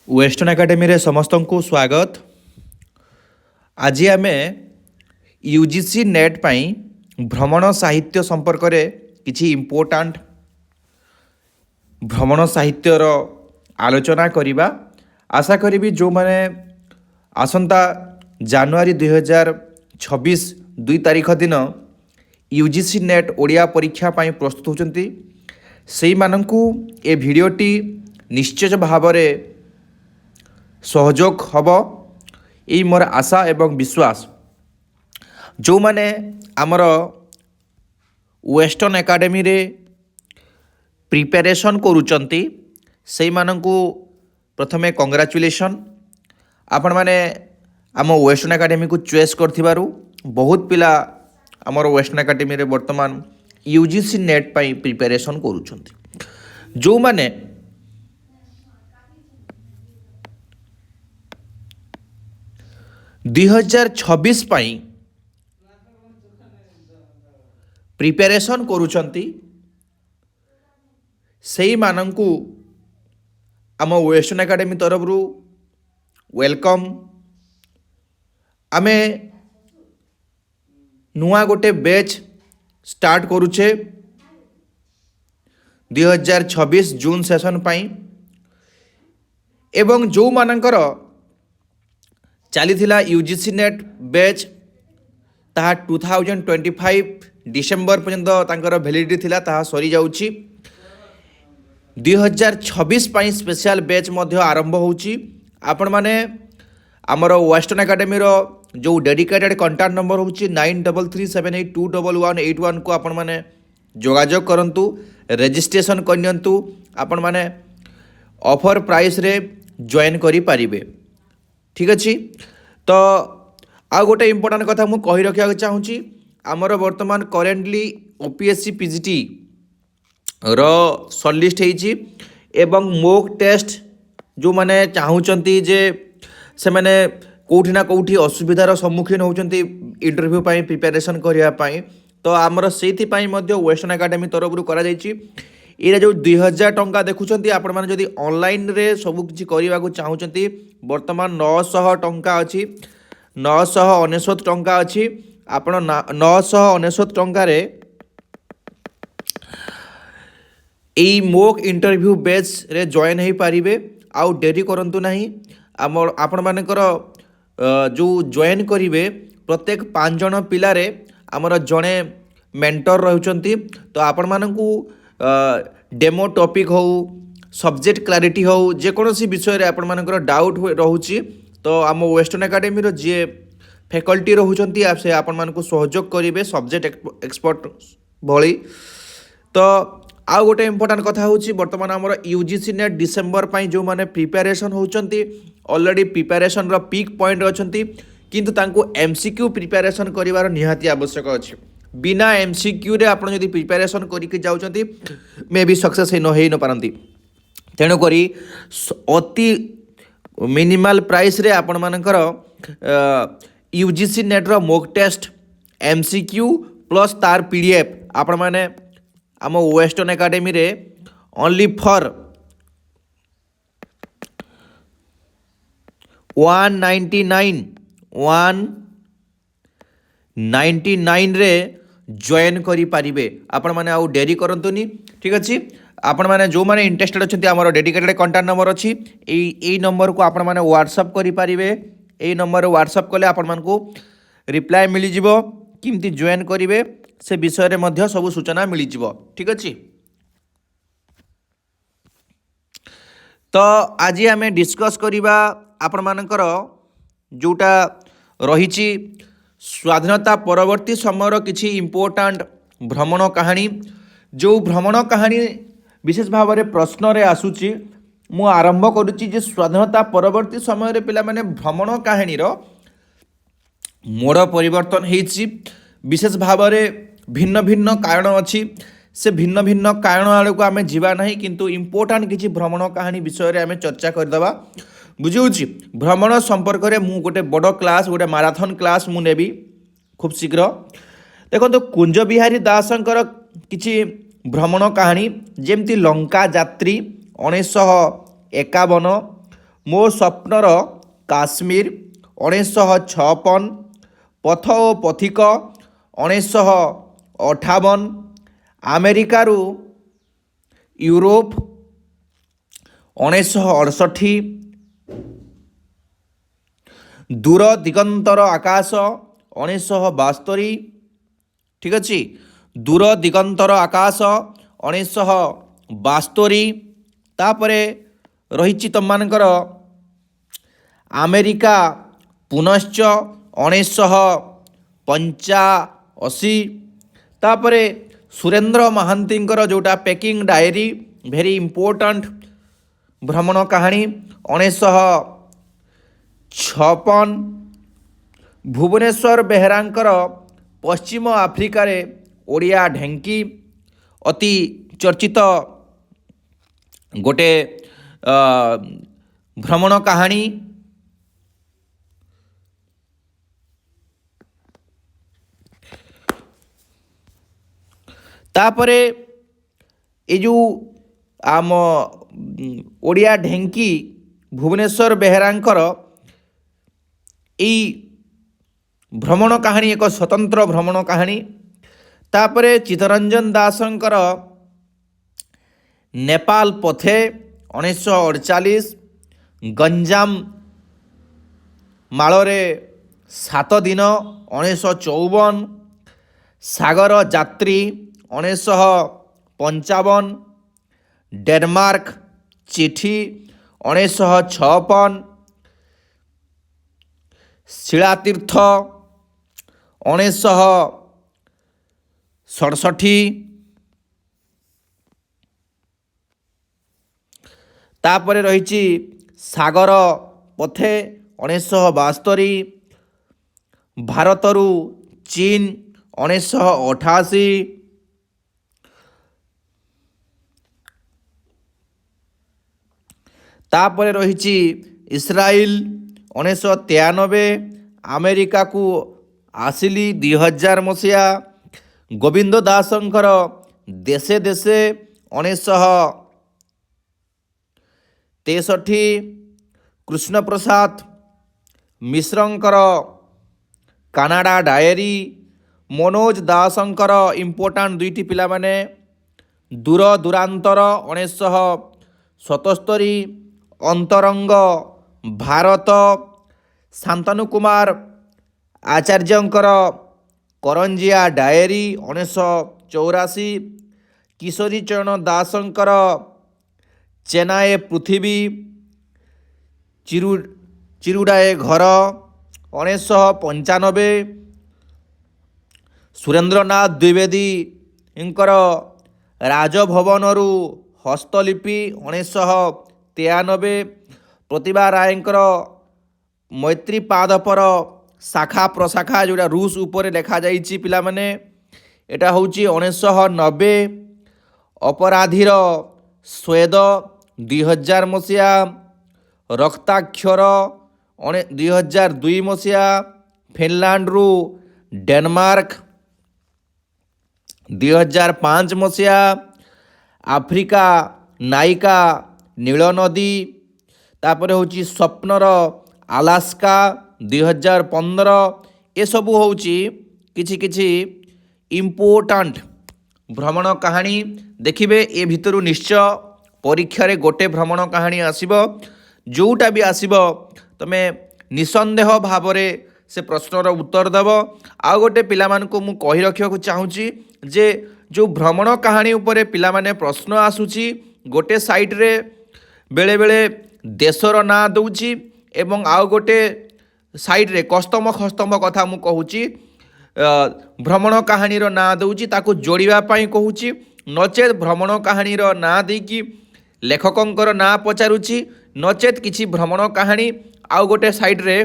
Western academy रे समस्त को स्वागत। आज आम यूजीसी नेट पाई भ्रमण साहित्य संपर्क रे किछि इम्पोर्टाट भ्रमण साहित्यर आलोचना करिबा। आशा करी जो माने आसंता जनवरी 2026 2 तारीख दिन यूजीसी नेट ओडिया परीक्षा पाई प्रस्तुत होचंती सेई माननकु ए भिडियोटी निश्चय भाव में सहयोग हब यही मोर आशा एवं विश्वास। जो माने आमर वेस्टर्न एकेडमी रे प्रिपरेशन करुचंती सेई माननकु प्रथमे कंग्राचुलेसन। आपण माने आम वेस्टर्न एकेडमी को चॉइस करथिबारु बहुत पिला आमर वेस्टर्न एकेडमी रे वर्तमान यूजीसी नेट पाई प्रिपरेशन करुचंती। जो माने 2026 पाई प्रिपरेशन करुचंती सेई मानंकु आम वेस्टर्न एकेडमी तरफ वेलकम। आमे नुआ गोटे बैच स्टार्ट करुचे 2026 जून सेशन पाई एवं जो मानंकर चली यूजीसी नेट बैच ताहा 2025 डिसेम्बर पर्यंत तांकर वैलिडिटी थिला ताहा सरी जाउची। 2026 पाई स्पेशल बैच मध्य आरंभ होउची। आपण माने आमर वेस्टर्न एकेडमी रो जो डेडिकेटेड कंटाक्ट नंबर होउची 9337821181 को आपण माने जोगाजोग करंतु, रजिस्ट्रेशन करनियंतु। आपण माने ऑफर प्राइस रे जॉइन करि पारिबे। ठीक अच्छी। तो आ गोटे इम्पोर्टाट कथा मुझे कही रखा चाहूँगी आमर वर्तमान करेन्टली ओपीएससी पीजीटी रो सर्टलिस्ट होइछि एवं मोक टेस्ट जो माने चाहूँगी जे से माने कोठी ना कोठी असुविधार सम्मुखीन होउचंती इंटरव्यू पाई प्रिपरेशन करिया पाई। तो आमर सेति पाई मध्य वेस्टर्न एकेडमी तरफ करा जाइछि। ये जो 2000 टंका देखुंत आपण मैंने जदि ऑनलाइन रे सब किछि करने को चाहूँगी वर्तमान 900 टंका अच्छी 999 टंका अच्छी। आपण 999 टंकार यही मोक इंटरव्यू बेस रे जॉइन हो पारे। आउ डेरी करंतु नहीं। आपण मानकर जो जॉइन करिवे प्रत्येक 5 जन पिलारे आमर जड़े मेंटर रहउचंती। तो आपण मानकू डेमो टॉपिक हो सब्जेक्ट क्लारिटी हो जेकोसी विषय रे आपण मानकर डाउट रोचे तो आम वेस्टर्न एकेडमी रो जे फैकल्टी रोचंती से आपण मानकू सहयोग करेंगे सब्जेक्ट एक्सपर्ट भली। तो आउ गोटे इम्पोर्टाट कथा होची वर्तमान आमर यूजीसी नेट डिसेम्बर पाई जो माने प्रिपरेशन होचंती ऑलरेडी प्रिपरेशन रो पीक पॉइंट अच्छी किंतु तांको एमसीक्यू प्रिपरेशन करिवार निहाती आवश्यक अछि। बिना एमसीक्यू रे आपण जदि प्रिपरेशन करके जाउचंती मे भी सक्सेस न पारंती। तेणु करी अति मिनिमल प्राइस रे आपण मानकर यूजीसी नेट रो मॉक टेस्ट एमसीक्यू प्लस तार पीडीएफ आपण माने आम वेस्टर्न एकेडमी रे ओनली फॉर 199 रे जॉइन करि पारिबे। आपण माने आउ डेरी करंतुनी। ठीक अच्छी। आपण माने जो माने इंटरेस्टेड अछंती हमर डेडिकेटेड कांटेक्ट नंबर अछि एई नंबर को आपण माने व्हाट्सएप करि पारिबे। एई नंबर व्हाट्सएप कले आपण मान को रिप्लाई मिली जिवो किमती जॉइन करिवे से विषय रे मध्य सब सूचना मिली जिवो। ठीक अच्छी। तो आज आमे डिस्कस करिबा आपण मानकर जोटा रहिछि स्वाधीनता परवर्ती समय किछि इम्पोर्टाट भ्रमण कहानी। जो भ्रमण कहानी विशेष भाव में प्रश्न रे आसुची मु आरंभ करुच्ची जे स्वाधीनता परवर्ती समय रे पिला माने भ्रमण कहानी रो मोड़ परिवर्तन होइछि। विशेष भाव में भिन्न भिन्न कारण अच्छी से भिन्न भिन्न कारण आड़ को आम जीवा नहीं किंतु इम्पोर्टाट किछि भ्रमण कहानी विषय रे आमे चर्चा करदबा। बुझुछि भ्रमण संपर्क रे मु गोटे बड़ क्लास गोटे माराथन क्लास मु नेबी खूब शीघ्र। देखो तो कुंज बिहारी दासंकर किछि भ्रमण कहानी जेमती लंका यात्री 1951 ମୋ ସ୍ୱପ୍ନର କାଶ୍ମୀର 1956, ପଥ ଓ ପଥିକ 1958, ଆମେରିକାରୁ ୟୁରୋପ 1968, ଦୂର ଦିଗନ୍ତର ଆକାଶ 1972, ଠିକ୍ ଅଛି, ଦୂର ଦିଗନ୍ତର ଆକାଶ 1972। ତାପରେ ରହିଛି ତୁମମାନଙ୍କର ଆମେରିକା ପୁନଶ୍ଚ 1985। ତାପରେ ସୁରେନ୍ଦ୍ର ମହାନ୍ତିଙ୍କର ଯେଉଁଟା ପେକିଂ ଡାଏରୀ, ଭେରି ଇମ୍ପୋର୍ଟାଣ୍ଟ ଭ୍ରମଣ କାହାଣୀ 1956। ଭୁବନେଶ୍ୱର ବେହେରାଙ୍କର ପଶ୍ଚିମ ଆଫ୍ରିକାରେ ଓଡ଼ିଆ ଢେଙ୍କି, ଅତି ଚର୍ଚ୍ଚିତ ଗୋଟେ ଭ୍ରମଣ କାହାଣୀ। ତାପରେ ଏ ଯେଉଁ ଆମ ଓଡ଼ିଆ ଢେଙ୍କି ଭୁବନେଶ୍ୱର ବେହେରାଙ୍କର ଏଇ ଭ୍ରମଣ କାହାଣୀ ଏକ ସ୍ୱତନ୍ତ୍ର ଭ୍ରମଣ କାହାଣୀ। ତାପରେ ଚିତ୍ତରଞ୍ଜନ ଦାସଙ୍କର ନେପାଳ ପଥେ 1948, ଗଞ୍ଜାମ ମାଳରେ 7 ଦିନ 1954, ସାଗର ଯାତ୍ରୀ 1955, ଡେନମାର୍କ ଚିଠି 1956, ଶିଳାତୀର୍ଥ 1967, ତାପରେ ରହିଛି ସାଗର ପଥେ 1972, ଭାରତରୁ ଚୀନ 1988, ତାପରେ ରହିଛି ଇସ୍ରାଏଲ 1993, ଆମେରିକାକୁ ଆସିଲି 2000 ମସିହା, ଗୋବିନ୍ଦ ଦାସଙ୍କର ଦେଶେ ଦେଶେ 1963, କୃଷ୍ଣପ୍ରସାଦ ମିଶ୍ରଙ୍କର କାନାଡ଼ା ଡାଏରୀ, ମନୋଜ ଦାସଙ୍କର ଇମ୍ପୋର୍ଟାଣ୍ଟ ଦୁଇଟି ପିଲାମାନେ, ଦୂର ଦୂରାନ୍ତର 1977, ଅନ୍ତରଙ୍ଗ ଭାରତ, ଶାନ୍ତନୁ କୁମାର ଆଚାର୍ଯ୍ୟଙ୍କର କରଞ୍ଜିଆ ଡାଏରୀ 1984, କିଶୋରୀ ଚରଣ ଦାସଙ୍କର ଚେନାଏ ପୃଥିବୀ, ଚିରୁଡାଏ ଘର 1995, ସୁରେନ୍ଦ୍ରନାଥ ଦ୍ୱିବେଦୀଙ୍କର ରାଜଭବନରୁ ହସ୍ତଲିପି 1993, ପ୍ରତିଭା ରାୟଙ୍କର ମୈତ୍ରୀପାଦପର ଶାଖା ପ୍ରଶାଖା ଯେଉଁଟା ରୁଷ ଉପରେ ଲେଖାଯାଇଛି ପିଲାମାନେ, ଏଇଟା ହେଉଛି 1990, ଅପରାଧୀର ସ୍ୱେଦ 2000 ମସିହା, ରକ୍ତାକ୍ଷର 2002 ମସିହା, ଫିନଲାଣ୍ଡରୁ ଡେନମାର୍କ 2005 ମସିହା, ଆଫ୍ରିକା ନାୟିକା ନୀଳନଦୀ, ତାପରେ ହେଉଛି ସ୍ୱପ୍ନର ଆଲାସ୍କା 2015। ଏସବୁ ହେଉଛି କିଛି କିଛି ଇମ୍ପୋର୍ଟାଣ୍ଟ ଭ୍ରମଣ କାହାଣୀ। ଦେଖିବେ ଏ ଭିତରୁ ନିଶ୍ଚୟ ପରୀକ୍ଷାରେ ଗୋଟେ ଭ୍ରମଣ କାହାଣୀ ଆସିବ, ଯେଉଁଟା ବି ଆସିବ ତୁମେ ନିଃସନ୍ଦେହ ଭାବରେ ସେ ପ୍ରଶ୍ନର ଉତ୍ତର ଦେବ। ଆଉ ଗୋଟେ ପିଲାମାନଙ୍କୁ ମୁଁ କହି ରଖିବାକୁ ଚାହୁଁଛି ଯେ ଯେଉଁ ଭ୍ରମଣ କାହାଣୀ ଉପରେ ପିଲାମାନେ ପ୍ରଶ୍ନ ଆସୁଛି, ଗୋଟେ ସାଇଡ଼ରେ ବେଳେବେଳେ ଦେଶର ନାଁ ଦେଉଛି ଏବଂ ଆଉ ଗୋଟେ ସାଇଡ଼ରେ କସ୍ତମ ଖସ୍ତମ କଥା ମୁଁ କହୁଛି, ଭ୍ରମଣ କାହାଣୀର ନାଁ ଦେଉଛି, ତାକୁ ଯୋଡ଼ିବା ପାଇଁ କହୁଛି, ନଚେତ୍ ଭ୍ରମଣ କାହାଣୀର ନାଁ ଦେଇକି ଲେଖକଙ୍କର ନାଁ ପଚାରୁଛି, ନଚେତ୍ କିଛି ଭ୍ରମଣ କାହାଣୀ ଆଉ ଗୋଟେ ସାଇଡ଼ରେ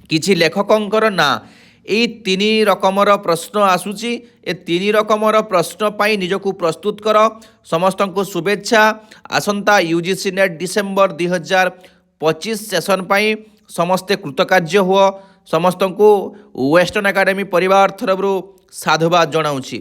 କିଛି ଲେଖକଙ୍କର ନାଁ। এই 3 ରକମର ପ୍ରଶ୍ନ ଆସୁଛି। ଏ 3 ରକମର ପ୍ରଶ୍ନ ପାଇଁ ନିଜକୁ ପ୍ରସ୍ତୁତ କର। ସମସ୍ତଙ୍କୁ ଶୁଭେଚ୍ଛା। ଆସନ୍ତା UGC ନେଟ୍ ଡିସେମ୍ବର 2025 ସେସନ୍ ପାଇଁ ସମସ୍ତେ କୃତକାର୍ଯ୍ୟ ହୁଅ। ସମସ୍ତଙ୍କୁ ୱେଷ୍ଟର୍ଣ୍ଣ ଏକାଡେମୀ ପରିବାର ତରଫରୁ ସାଧୁବାଦ ଜଣାଉଛି।